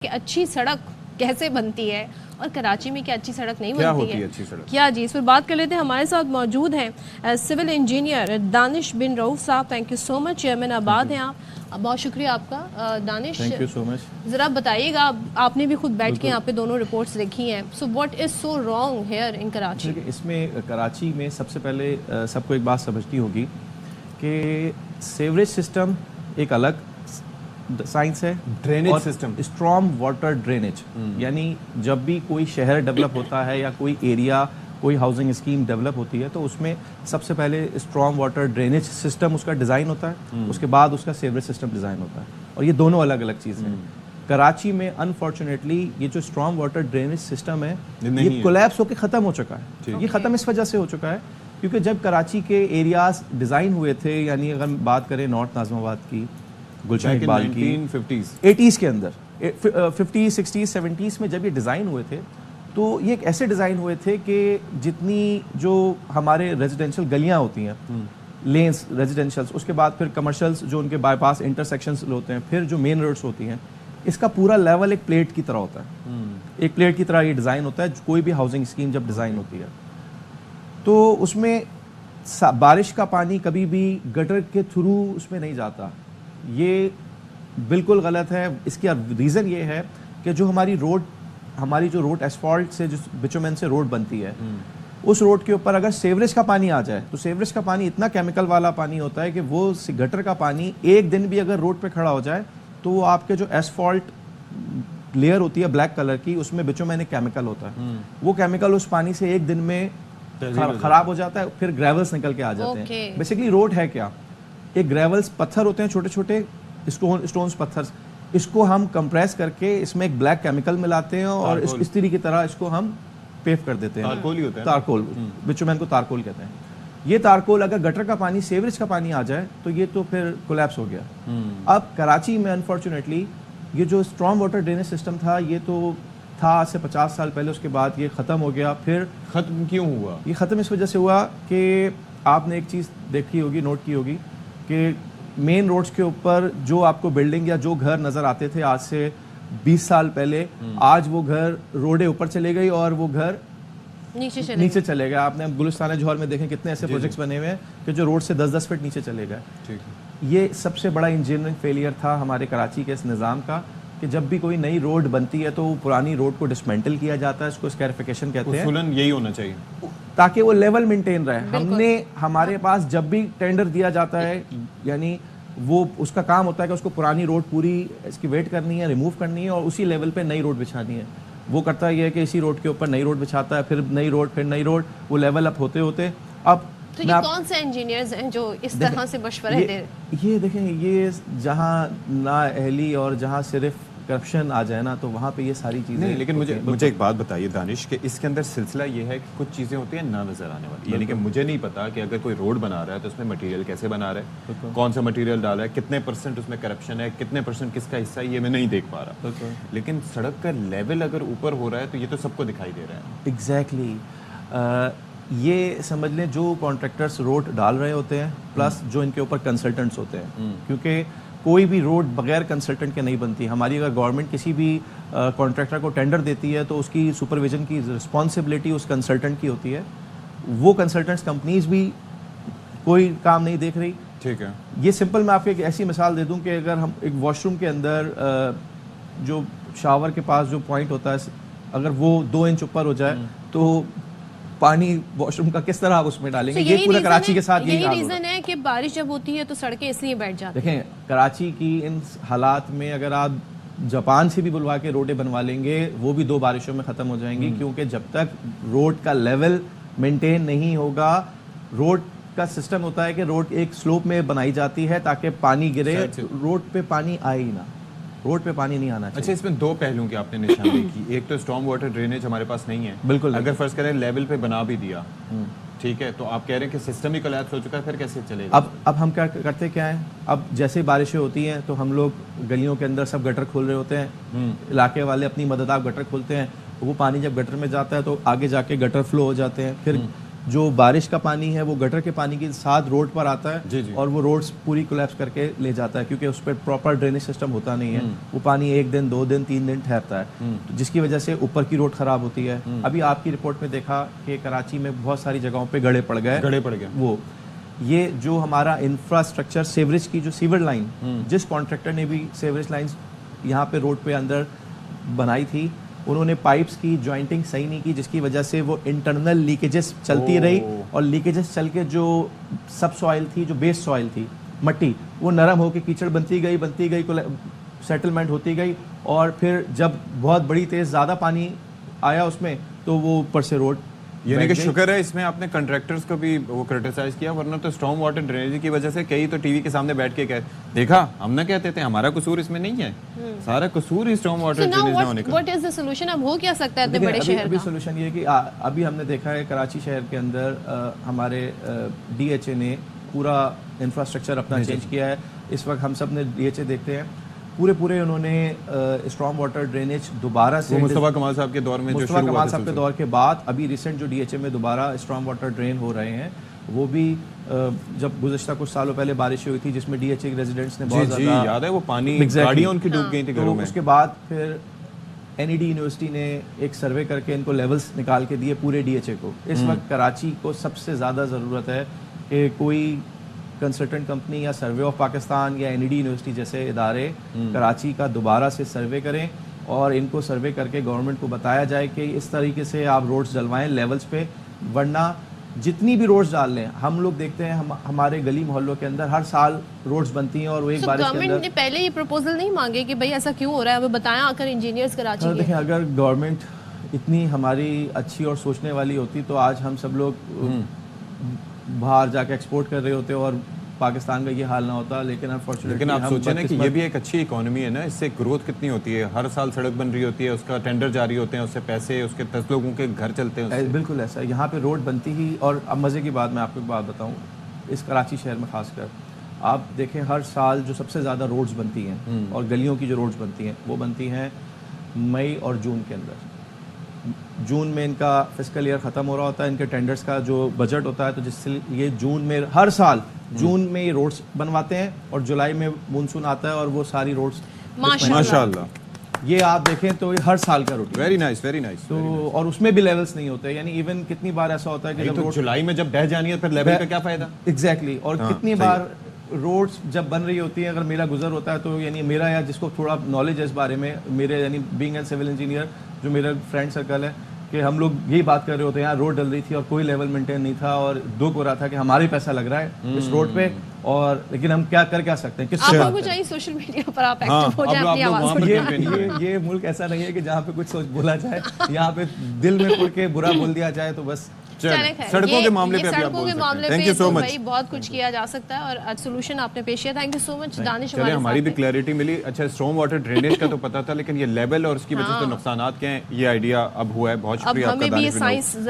कि अच्छी सड़क कैसे बनती है और कराची में क्या अच्छी सड़क नहीं क्या बनती होती है अच्छी सड़क? क्या जी, इस पर बात कर लेते हैं। हमारे साथ मौजूद हैं सिविल इंजीनियर दानिश बिन रऊफ साहब। Thank you so much, chairman आबाद हैं आप। बहुत शुक्रिया आपका Danish. Thank you so much. ज़रा बताइएगा, आपने भी खुद बैठ के यहाँ पे दोनों रिपोर्ट्स देखी हैं। So what is so wrong here in Karachi? इसमें कराची में सबसे पहले सबको एक बात समझनी होगी कि सीवरेज सिस्टम एक अलग साइंस है, drainage system, strong water drainage. यानी जब भी कोई शहर डेवलप होता है या कोई एरिया, कोई हाउसिंग स्कीम डेवलप होती है तो उसमें सबसे पहले स्ट्रॉन्ग वाटर ड्रेनेज सिस्टम उसका डिज़ाइन होता है, उसके बाद उसका सीवरेज सिस्टम डिज़ाइन होता है, और ये दोनों अलग अलग चीज़ें हैं। कराची में अनफॉर्चुनेटली ये जो स्ट्रॉन्ग वाटर ड्रेनेज सिस्टम है ये कोलैप्स होकर ख़त्म हो चुका है। ये ख़त्म इस वजह से हो चुका है क्योंकि जब कराची के एरियाज डिज़ाइन हुए थे, यानी अगर बात करें नॉर्थ नाज़िमाबाद की, गुलशन इकबाल की 80s के अंदर 50s 60s 70s में जब ये डिज़ाइन हुए थे तो ये एक ऐसे डिज़ाइन हुए थे कि जितनी जो हमारे रेजिडेंशियल गलियां होती हैं, लेन्स रेजिडेंशियल्स, उसके बाद फिर कमर्शियल्स जो उनके बाईपास इंटरसेक्शंस होते हैं, फिर जो मेन रोड्स होती हैं, इसका पूरा लेवल एक प्लेट की तरह होता है। एक प्लेट की तरह ये डिज़ाइन होता है कोई भी हाउसिंग स्कीम जब डिज़ाइन होती है। तो उसमें बारिश का पानी कभी भी गटर के थ्रू उसमें नहीं जाता, ये बिल्कुल गलत है। इसका रीज़न ये है कि जो हमारी जो रोड एसफॉल्ट से, जो बिटुमेन से रोड बनती है, उस रोड के ऊपर अगर सीवरेज का पानी आ जाए तो सीवरेज का पानी इतना केमिकल वाला पानी होता है कि वो गटर का पानी एक दिन भी अगर रोड पे खड़ा हो जाए तो वो आपके जो एसफॉल्ट लेयर होती है ब्लैक कलर की, उसमें बिटुमेन एक केमिकल होता है, वो केमिकल उस पानी से एक दिन में खराब हो जाता है, फिर ग्रेवल्स निकल के आ जाते हैं। बेसिकली रोड है क्या, एक ग्रेवल्स पत्थर होते हैं, छोटे छोटे स्टोन्स पत्थर, इसको हम कंप्रेस करके इसमें एक ब्लैक केमिकल मिलाते हैं और इस तरीके की तरह इसको हम पेव कर देते हैं। तारकोल ही होता है, तारकोल, बिटुमेन को तारकोल कहते हैं। ये तारकोल अगर गटर का पानी, सीवरेज का पानी आ जाए तो ये तो फिर कोलैप्स हो गया। अब कराची में अनफॉर्चुनेटली ये जो स्ट्रॉन्ग वाटर ड्रेनेज सिस्टम था ये तो था आज से 50 साल पहले, उसके बाद ये ख़त्म हो गया। फिर ख़त्म क्यों हुआ? ये ख़त्म इस वजह से हुआ कि आपने एक चीज़ देखी होगी, नोट की होगी कि मेन रोड्स के ऊपर जो आपको बिल्डिंग या जो घर नज़र आते थे आज से 20 साल पहले, आज वो घर रोडे ऊपर चले गई और वो घर नीचे चले गए। आपने गुलिस्तान जौहर में देखें कितने ऐसे प्रोजेक्ट्स बने हुए हैं कि जो रोड से 10-10 फीट नीचे चले गए। ये सबसे बड़ा इंजीनियरिंग फेलियर था हमारे कराची के इस निज़ाम का कि जब भी कोई नई रोड बनती है तो पुरानी रोड को डिसमेंटल किया जाता है, इसको स्कैरिफिकेशन कहते हैं। उसूलन यही होना चाहिए ताकि वो लेवल मेंटेन रहे। हमारे पास जब भी टेंडर दिया जाता है, यानी वो उसका काम होता है कि उसको पुरानी रोड पूरी इसकी वेट करनी है, रिमूव करनी है और उसी लेवल पे नई रोड बिछानी है। वो करता ये है कि इसी रोड के ऊपर नई रोड बिछाता है, फिर नई रोड, फिर नई रोड, वो लेवल अप होते होते। अब तो ये कौन से इंजीनियर्स हैं जो इस तरह से मशवरे दे? ये देखें, ये जहाँ नाअहली और जहाँ सिर्फ करप्शन आ जाए ना तो वहाँ पे ये सारी चीज़ें नहीं। लेकिन मुझे एक बात बताइए दानिश कि इसके अंदर सिलसिला ये है कि कुछ चीज़ें होती हैं ना नज़र आने वाली, यानी कि मुझे नहीं पता कि अगर कोई रोड बना रहा है तो उसमें मटेरियल कैसे बना रहा है, कौन सा मटेरियल डाला है, कितने % उसमें करप्शन है, कितने % किसका हिस्सा है, ये मैं नहीं देख पा रहा। लेकिन सड़क का लेवल अगर ऊपर हो रहा है तो ये तो सबको दिखाई दे रहा है। एग्जैक्टली ये समझ लें जो कॉन्ट्रैक्टर्स रोड डाल रहे होते हैं प्लस जो इनके ऊपर कंसल्टेंट्स होते हैं, क्योंकि कोई भी रोड बगैर कंसल्टेंट के नहीं बनती। हमारी अगर गवर्नमेंट किसी भी कॉन्ट्रैक्टर को टेंडर देती है तो उसकी सुपरविजन की रिस्पॉन्सिबिलिटी उस कंसल्टेंट की होती है। वो कंसल्टेंट्स कंपनीज भी कोई काम नहीं देख रही। ठीक है, ये सिंपल मैं आपको एक ऐसी मिसाल दे दूं कि अगर हम एक वॉशरूम के अंदर जो शावर के पास जो पॉइंट होता है, अगर वो 2 इंच ऊपर हो जाए तो पानी वॉशरूम का किस तरह आप उसमें डालेंगे? ये पूरा कराची के साथ यही रीजन है कि बारिश जब होती है तो सड़कें इसलिए बैठ जाती हैं। देखें, कराची की इन हालात में अगर आप जापान से भी बुलवा के रोडें बनवा लेंगे वो भी 2 बारिशों में ख़त्म हो जाएंगी, क्योंकि जब तक रोड का लेवल मेंटेन नहीं होगा, रोड का सिस्टम होता है कि रोड एक स्लोप में बनाई जाती है ताकि पानी गिरे, रोड पे पानी आए ही ना, रोड पे पानी नहीं आना चाहिए। अच्छा, इसमें 2 पहलुओं की आपने निशानदेही की। एक तो स्ट्रॉन्ग वाटर ड्रेनेज हमारे पास नहीं है, बिल्कुल। अगर फर्ज करें लेवल पे बना भी दिया, ठीक है, तो आप कह रहे हैं कि सिस्टम ही कोलैप्स हो चुका है, फिर कैसे चलेगा? अब हम क्या करते क्या है, अब जैसे बारिशें होती हैं तो हम लोग गलियों के अंदर सब गटर खोल रहे होते हैं, इलाके वाले अपनी मदद आप गटर खोलते हैं, वो पानी जब गटर में जाता है तो आगे जाके गटर फ्लो हो जाते हैं, फिर जो बारिश का पानी है वो गटर के पानी के साथ रोड पर आता है जी, जी। और वो रोड्स पूरी कोलैप्स करके ले जाता है, क्योंकि उस पर प्रॉपर ड्रेनेज सिस्टम होता नहीं है। वो पानी 1 दिन 2 दिन 3 दिन ठहरता है, तो जिसकी वजह से ऊपर की रोड खराब होती है। अभी आपकी रिपोर्ट में देखा कि कराची में बहुत सारी जगहों पे गड्ढे पड़ गए। वो ये जो हमारा इंफ्रास्ट्रक्चर सीवरेज की जो सीवर लाइन, जिस कॉन्ट्रैक्टर ने भी सीवरेज लाइंस यहाँ पे रोड पे अंदर बनाई थी, उन्होंने पाइप्स की जॉइंटिंग सही नहीं की, जिसकी वजह से वो इंटरनल लीकेजेस चलती रही और लीकेजेस चल के जो सब सॉइल थी, जो बेस सॉइल थी, मट्टी, वो नरम होकर कीचड़ बनती गई सेटलमेंट होती गई, और फिर जब बहुत बड़ी तेज ज़्यादा पानी आया उसमें तो वो ऊपर से रोड यानी कि शुक्र है इसमें आपने कॉन्ट्रैक्टर्स को भी वो क्रिटिसाइज किया, वरना तो स्टॉर्म वाटर ड्रेनेज की वजह से कई तो टीवी के सामने बैठ के कह देखा, हम ना कहते थे हमारा कसूर इसमें नहीं है, सारा कसूर ही स्टॉर्म वाटर ड्रेनेज ना होने का। What is the solution? अब हो क्या सकता है इतने बड़े शहर अभी का? सोल्यूशन ये है कि अभी हमने देखा है कराची शहर के अंदर हमारे DHA ने पूरा इंफ्रास्ट्रक्चर अपना चेंज किया है। इस वक्त हम सब ने DHA देखते हैं, पूरे उन्होंने स्ट्रॉन्ग वाटर ड्रेनेज दोबारा से मुस्तफा कमाल साहब के दौर में जो मुस्तफा शुरू हुआ कमाल था साहब के दौर के बाद अभी रिसेंट जो DHA में दोबारा स्ट्रॉन्ग वाटर ड्रेन हो रहे हैं, वो भी जब गुज़श्ता कुछ सालों पहले बारिश हुई थी जिसमें DHA के रेजिडेंट्स ने बहुत जी ज़्यादा याद है वो पानी Exactly. गाड़ियां उनकी डूब गई थी घरों में। उसके बाद फिर NED यूनिवर्सिटी ने एक सर्वे करके इनको लेवल्स निकाल के दिए पूरे DHA को। इस वक्त कराची को सबसे ज़्यादा ज़रूरत है कि कोई कंसल्टेंट कंपनी या सर्वे ऑफ पाकिस्तान या NED यूनिवर्सिटी जैसे इदारे कराची का दोबारा से सर्वे करें और इनको सर्वे करके गवर्नमेंट को बताया जाए कि इस तरीके से आप रोड्स डलवाएं लेवल्स पे, वरना जितनी भी रोड्स डाल लें, हम लोग देखते हैं हमारे गली मोहल्लों के अंदर हर साल रोड्स बनती हैं और वो एक बारिश के गवर्नमेंट अंदर। ने पहले ये प्रपोजल नहीं मांगे कि भाई ऐसा क्यों हो रहा है, वो बताएं आकर इंजीनियर्स कराची के। देखिए, अगर गवर्नमेंट इतनी हमारी अच्छी और सोचने वाली होती तो आज हम सब लोग बाहर जाके एक्सपोर्ट कर रहे होते और पाकिस्तान का ये हाल ना होता। लेकिन लेकिन आप सोचें ना कि ये भी एक अच्छी इकोनॉमी है ना, इससे ग्रोथ कितनी होती है, हर साल सड़क बन रही होती है, उसका टेंडर जारी होते हैं, उससे पैसे, उसके 10 लोगों के घर चलते हैं। बिल्कुल ऐसा, यहाँ पे रोड बनती ही। और अब मज़े की बात मैं आपको एक बात बताऊँ, इस कराची शहर में खासकर आप देखें हर साल जो सबसे ज़्यादा रोड्स बनती हैं और गलियों की जो रोड्स बनती हैं वो बनती हैं मई और जून के अंदर। जून में इनका फिस्कल ईयर ख़त्म हो रहा होता है, इनके टेंडर्स का जो बजट होता है, तो जिससे ये जून में हर साल जून में ये रोड्स बनवाते हैं और जुलाई में मानसून आता है और वो सारी रोड्स माशाल्लाह ये आप देखें तो ये हर साल का routine. Very nice very nice. तो और उसमें भी लेवल्स नहीं होते, यानी इवन कितनी बार ऐसा होता है कि जब तो जुलाई में जब बह जानी है फिर लेवल का क्या फायदा। एग्जैक्टली और कितनी बार रोड्स जब बन रही होती है, अगर मेरा गुजर होता है तो यानी मेरा या जिसको थोड़ा नॉलेज है इस बारे में, मेरे यानी बीइंग एन सिविल इंजीनियर जो मेरा फ्रेंड सर्कल है, कि हम लोग यही बात कर रहे होते हैं यार रोड डल रही थी और कोई लेवल मेंटेन नहीं था और दुख हो रहा था कि हमारा ही पैसा लग रहा है इस रोड पे, और लेकिन हम क्या सकते हैं। आपको चाहिए सोशल मीडिया पर आप एक्टिव हो जाए अपनी आवाज को। ये मुल्क ऐसा नहीं है कि जहाँ पे कुछ बोला जाए, यहाँ पे दिल में पड़ के बुरा बोल दिया जाए तो बस। सड़कों के मामले पे अभी आप बोल सकते हैं। Thank you so much. बहुत कुछ किया जा सकता है और सोल्यूशन आपने पेश किया। Thank you so much Danish. चलिए हमारी भी क्लैरिटी मिली। अच्छा, स्टॉर्म वाटर ड्रेनेज का तो पता था, लेकिन ये लेवल और उसकी वजह से नुकसानात क्या हैं ये आइडिया अब हुआ है। बहुत शुक्रिया आपका दानिश।